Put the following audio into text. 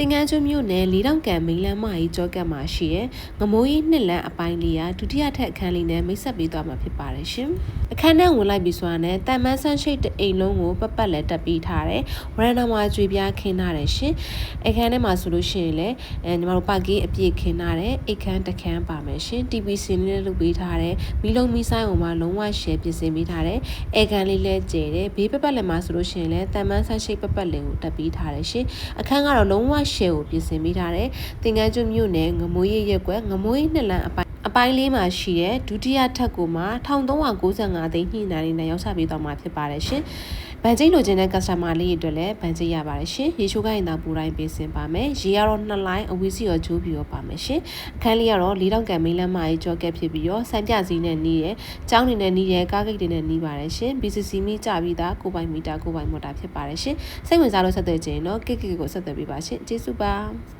င်ငန်းကျွမြို့နယ်လေးတောင်ကန်မိန်လမ်းမကြီးကြောကတ်မှာရှိရဲငမိုးကြီးနှစ်လမ်းအပိုင်းလေးရာဒုတိယထက်အခန်းလေးနဲ့မိတ်ဆက်ပေးသွားမှာဖြစ်ပါတယ်ရှင်။အခန်းထဲဝင်လိုက်ပြီးဆိုတာနဲ့တန်မန်းဆန်းရှိတ်အိမ်လုံးကိုပတ်လက်တက်ပြီးထားတယ်။ဝရန်နာမှာကြွေပြားခင်းထားတယ်ရှင်။အခန်းထဲမှာဆိုလို့ရှိရင်လည်းညီမတို့ပါကီအပြည့်ခင်းထားတယ်။အိတ်ခန်းတစ်ခန်းပါမယ်ရှင်။ TVC နဲ့လုပ်ပေးထားတယ်။မီလုံးမီဆိုင်အောင်မှာလုံးဝရှယ်ပြင်ဆင်ပေးထားတယ်။အိတ်ခန်းလေးလည်းကျယ်တယ်။ဘေးပတ်လက်မှာဆိုလို့ရှိရင်လည်းတန်မန်းဆန်းရှိတ်ပတ်လည်ကိုတက်ပြီးထားတယ်ရှင်။အခန်းကတော့လုံးဝရှယ်ကိုပြင်ဆင်ပေးထားတယ်။သင်္ကန်းကျွမြို့နယ်ငမိုးရိပ်ရက်ကွက်ငမိုးရိပ်နှစ်လမ်းအပိုင်းလေးမှာရှိတဲ့ဒုတိယထပ်ကိုမှ1395သိန်းညှိနှိုင်းနဲ့ရောက်ချပေးသွားမှာဖြစ်ပါတယ်ရှင်။ဗန်ကျိတ်လိုချင်တဲ့ customer လေးတွေအတွက်လည်းဗန်ကျိတ်ရပါတယ်ရှင်။ရေချိုးကိုင်းတောင်ပူတိုင်းပေးစင်ပါမယ်။ရေကတော့2လိုင်းအဝီစီရောဂျိုးပြီးရောပါမယ်ရှင်။အခန်းလေးကတော့၄တောင်ကန်မိန်လမ်းမကြီးကြောကက်ဖြစ်ပြီးရောစံပြစည်းနဲ့နီးရဲ။ကျောင်းနေနဲ့နီးရဲကားဂိတ်တွေနဲ့နီးပါတယ်ရှင်။ BCC မီကြပြီးသားကိုပိုင်မီတာကိုပိုင်မော်တာဖြစ်ပါတယ်ရှင်။စိတ်ဝင်စားလို့ဆက်သွယ်ခြင်းတော့ KK ကိုဆက်သွယ်ပေးပါရှင်။ကျေးဇူးပါ။